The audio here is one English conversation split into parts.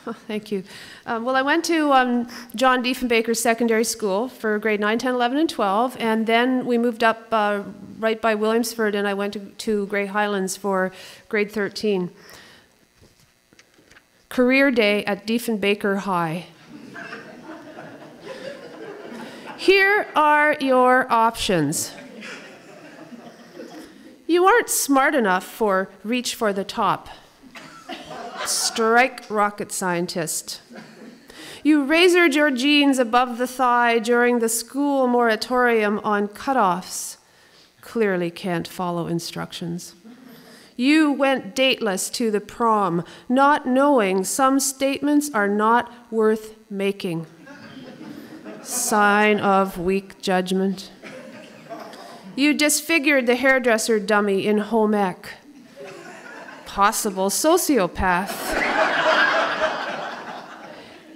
Oh, thank you. Well, I went to John Diefenbaker Secondary School for grade 9, 10, 11, and 12, and then we moved up right by Williamsford, and I went to Grey Highlands for grade 13. Career day at Diefenbaker High. Here are your options. You aren't smart enough for reach for the top. Strike rocket scientist. You razored your jeans above the thigh during the school moratorium on cutoffs. Clearly can't follow instructions. You went dateless to the prom, not knowing some statements are not worth making. Sign of weak judgment. You disfigured the hairdresser dummy in home ec. Possible sociopath.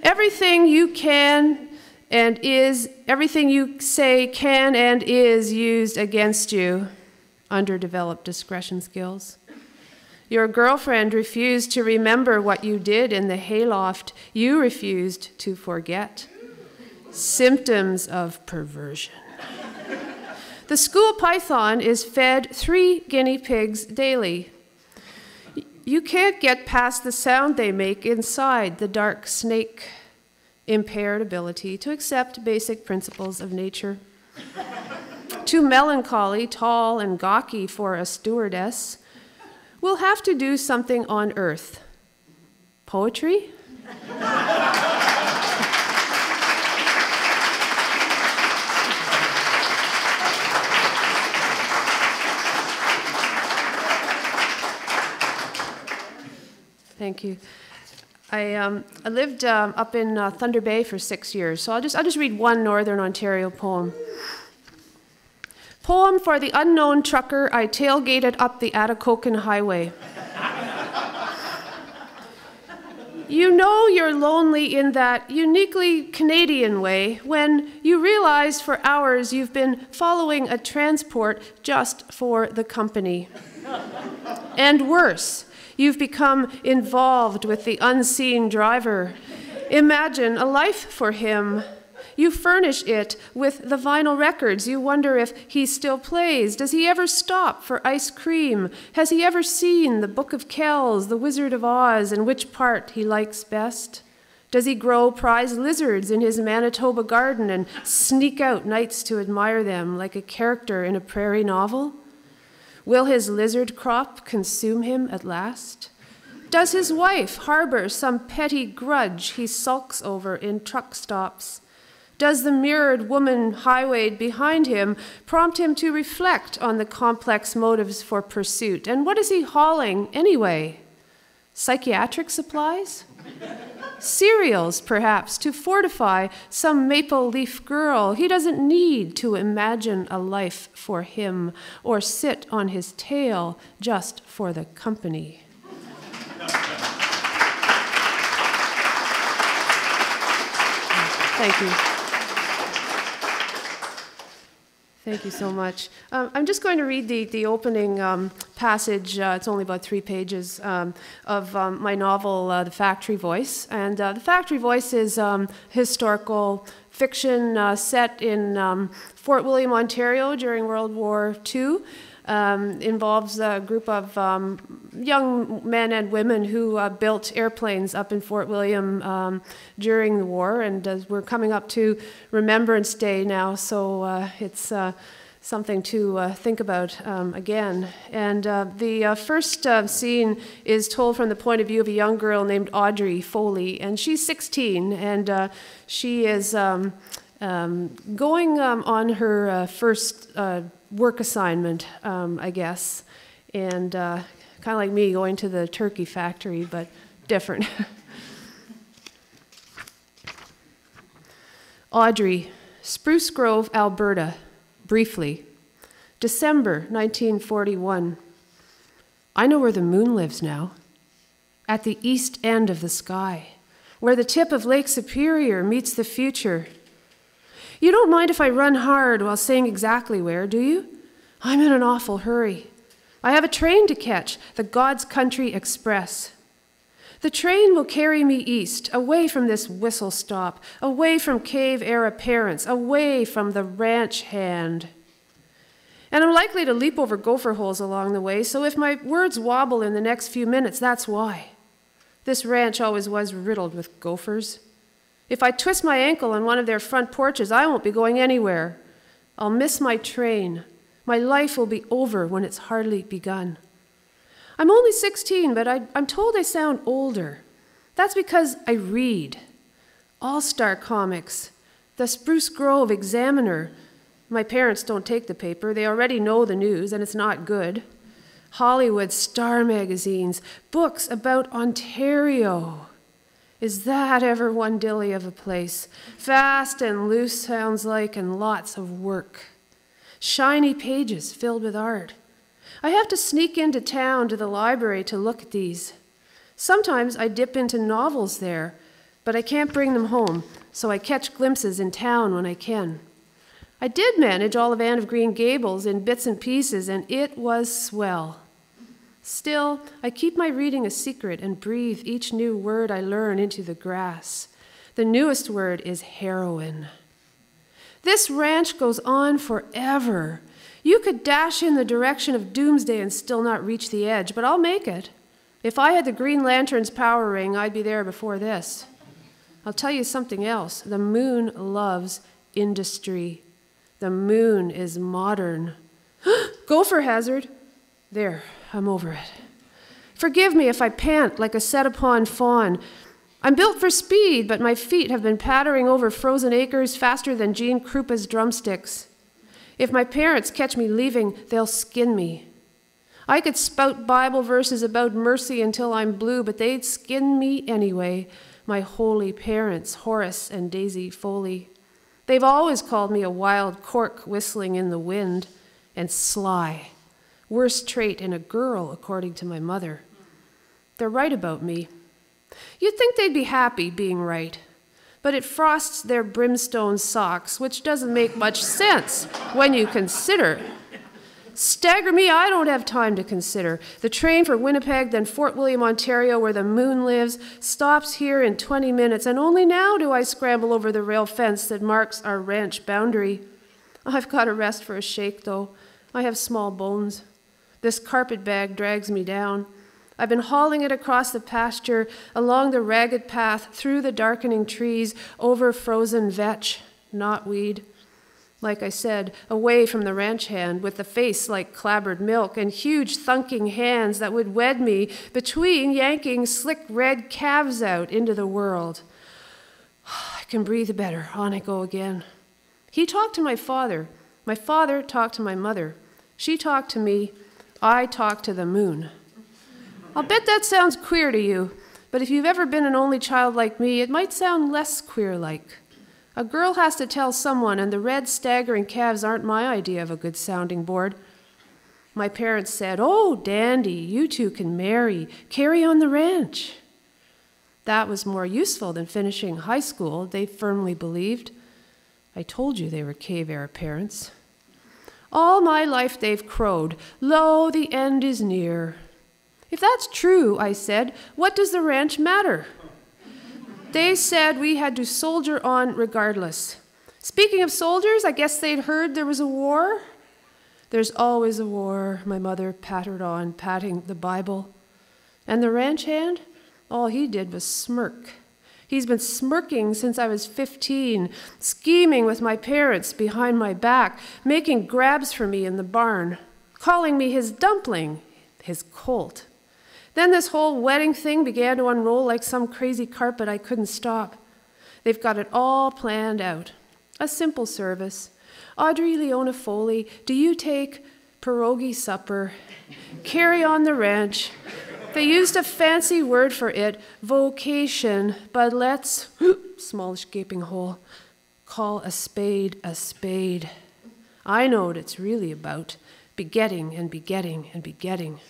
Everything you can and is, everything you say can and is used against you. Underdeveloped discretion skills. Your girlfriend refused to remember what you did in the hayloft. You refused to forget. Symptoms of perversion. The school python is fed 3 guinea pigs daily. You can't get past the sound they make inside the dark snake. Impaired ability to accept basic principles of nature. Too melancholy, tall, and gawky for a stewardess. We'll have to do something on Earth. Poetry? Thank you. I lived up in Thunder Bay for 6 years, so I'll just read one Northern Ontario poem. Poem for the unknown trucker I tailgated up the Atikokan Highway. You know you're lonely in that uniquely Canadian way when you realize for hours you've been following a transport just for the company. And worse, you've become involved with the unseen driver. Imagine a life for him. You furnish it with the vinyl records. You wonder if he still plays. Does he ever stop for ice cream? Has he ever seen the Book of Kells, the Wizard of Oz, and which part he likes best? Does he grow prize lizards in his Manitoba garden and sneak out nights to admire them like a character in a prairie novel? Will his lizard crop consume him at last? Does his wife harbor some petty grudge he sulks over in truck stops? Does the mirrored woman highwayed behind him prompt him to reflect on the complex motives for pursuit? And what is he hauling anyway? Psychiatric supplies? Cereals, perhaps, to fortify some maple leaf girl. He doesn't need to imagine a life for him or sit on his tail just for the company. Thank you. Thank you so much. I'm just going to read the opening passage, it's only about 3 pages, of my novel, The Factory Voice. And The Factory Voice is historical fiction set in Fort William, Ontario during World War II. Involves a group of young men and women who built airplanes up in Fort William during the war, and we're coming up to Remembrance Day now, so it's something to think about again. And the first scene is told from the point of view of a young girl named Audrey Foley, and she's 16, and she is going on her first work assignment, I guess, and kind of like me going to the turkey factory, but different. Audrey, Spruce Grove, Alberta, briefly. December 1941. I know where the moon lives now. At the east end of the sky, where the tip of Lake Superior meets the future. You don't mind if I run hard while saying exactly where, do you? I'm in an awful hurry. I have a train to catch, the God's Country Express. The train will carry me east, away from this whistle stop, away from cave-era parents, away from the ranch hand. And I'm likely to leap over gopher holes along the way, so if my words wobble in the next few minutes, that's why. This ranch always was riddled with gophers. If I twist my ankle on one of their front porches, I won't be going anywhere. I'll miss my train. My life will be over when it's hardly begun. I'm only 16, but I'm told I sound older. That's because I read. All-Star Comics, the Spruce Grove Examiner. My parents don't take the paper. They already know the news, and it's not good. Hollywood Star magazines, books about Ontario. Is that ever one dilly of a place? Fast and loose sounds like, and lots of work. Shiny pages filled with art. I have to sneak into town to the library to look at these. Sometimes I dip into novels there, but I can't bring them home, so I catch glimpses in town when I can. I did manage all of Anne of Green Gables in bits and pieces, and it was swell. Still, I keep my reading a secret and breathe each new word I learn into the grass. The newest word is heroin. This ranch goes on forever. You could dash in the direction of doomsday and still not reach the edge, but I'll make it. If I had the Green Lantern's power ring, I'd be there before this. I'll tell you something else. The moon loves industry. The moon is modern. Gopher hazard. There, I'm over it. Forgive me if I pant like a set-upon fawn. I'm built for speed, but my feet have been pattering over frozen acres faster than Gene Krupa's drumsticks. If my parents catch me leaving, they'll skin me. I could spout Bible verses about mercy until I'm blue, but they'd skin me anyway, my holy parents, Horace and Daisy Foley. They've always called me a wild cork whistling in the wind, and sly. Worst trait in a girl, according to my mother. They're right about me. You'd think they'd be happy being right, but it frosts their brimstone socks, which doesn't make much sense when you consider. Stagger me, I don't have time to consider. The train for Winnipeg, then Fort William, Ontario, where the moon lives, stops here in 20 minutes, and only now do I scramble over the rail fence that marks our ranch boundary. I've got to rest for a shake, though. I have small bones. This carpet bag drags me down. I've been hauling it across the pasture, along the ragged path, through the darkening trees, over frozen vetch, knotweed. Like I said, away from the ranch hand, with the face like clabbered milk and huge thunking hands that would wed me between yanking slick red calves out into the world. I can breathe better. On I go again. He talked to my father. My father talked to my mother. She talked to me. I talked to the moon. I'll bet that sounds queer to you, but if you've ever been an only child like me, it might sound less queer-like. A girl has to tell someone, and the red staggering calves aren't my idea of a good sounding board. My parents said, "Oh, dandy, you two can marry, carry on the ranch." That was more useful than finishing high school, they firmly believed. I told you they were cave-era parents. All my life they've crowed, "Lo, the end is near." If that's true, I said, what does the ranch matter? They said we had to soldier on regardless. Speaking of soldiers, I guess they'd heard there was a war. There's always a war, my mother pattered on, patting the Bible. And the ranch hand? All he did was smirk. He's been smirking since I was 15, scheming with my parents behind my back, making grabs for me in the barn, calling me his dumpling, his colt. Then this whole wedding thing began to unroll like some crazy carpet I couldn't stop. They've got it all planned out. A simple service. Audrey Leona Foley, do you take pierogi supper? Carry on the ranch. They used a fancy word for it, vocation, but let's, smallish gaping hole, call a spade a spade. I know what it's really about, begetting and begetting and begetting.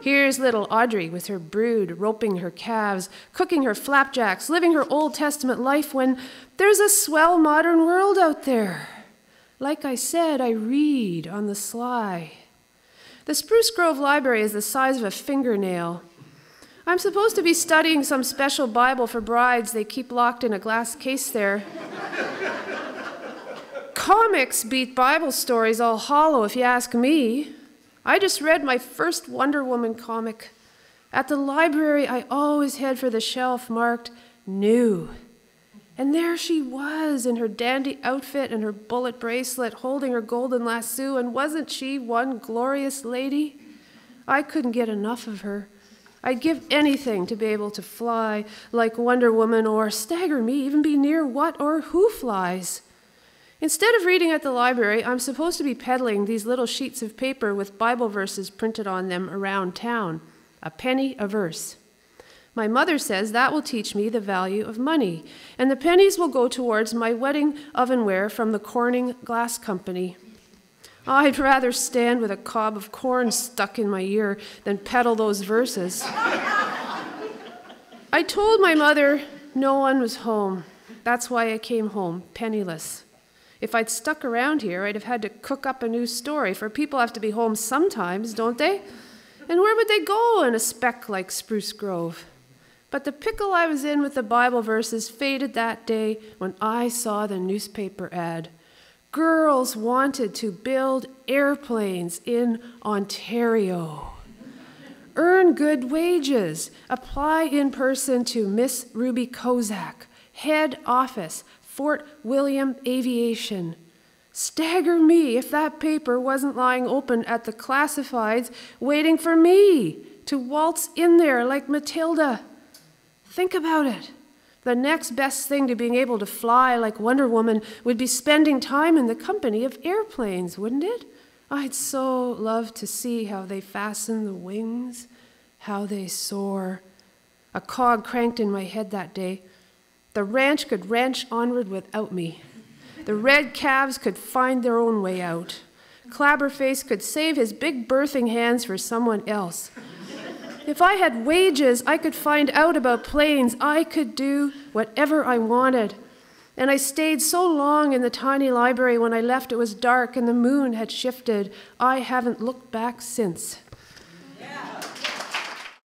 Here's little Audrey with her brood, roping her calves, cooking her flapjacks, living her Old Testament life when there's a swell modern world out there. Like I said, I read on the sly. The Spruce Grove Library is the size of a fingernail. I'm supposed to be studying some special Bible for brides they keep locked in a glass case there. Comics beat Bible stories all hollow, if you ask me. I just read my first Wonder Woman comic. At the library, I always head for the shelf marked new. And there she was in her dandy outfit and her bullet bracelet, holding her golden lasso, and wasn't she one glorious lady? I couldn't get enough of her. I'd give anything to be able to fly like Wonder Woman, or stagger me, even be near what or who flies. Instead of reading at the library, I'm supposed to be peddling these little sheets of paper with Bible verses printed on them around town. A penny a verse. My mother says that will teach me the value of money, and the pennies will go towards my wedding ovenware from the Corning Glass Company. I'd rather stand with a cob of corn stuck in my ear than peddle those verses. I told my mother no one was home. That's why I came home, penniless. If I'd stuck around here, I'd have had to cook up a new story, for people have to be home sometimes, don't they? And where would they go in a speck like Spruce Grove? But the pickle I was in with the Bible verses faded that day when I saw the newspaper ad. Girls wanted to build airplanes in Ontario. Earn good wages. Apply in person to Miss Ruby Kozak, head office, Fort William Aviation. Stagger me if that paper wasn't lying open at the classifieds waiting for me to waltz in there like Matilda. Think about it. The next best thing to being able to fly like Wonder Woman would be spending time in the company of airplanes, wouldn't it? I'd so love to see how they fasten the wings, how they soar. A cog cranked in my head that day. The ranch could ranch onward without me. The red calves could find their own way out. Clabberface could save his big birthing hands for someone else. If I had wages, I could find out about planes. I could do whatever I wanted. And I stayed so long in the tiny library. When I left, it was dark and the moon had shifted. I haven't looked back since.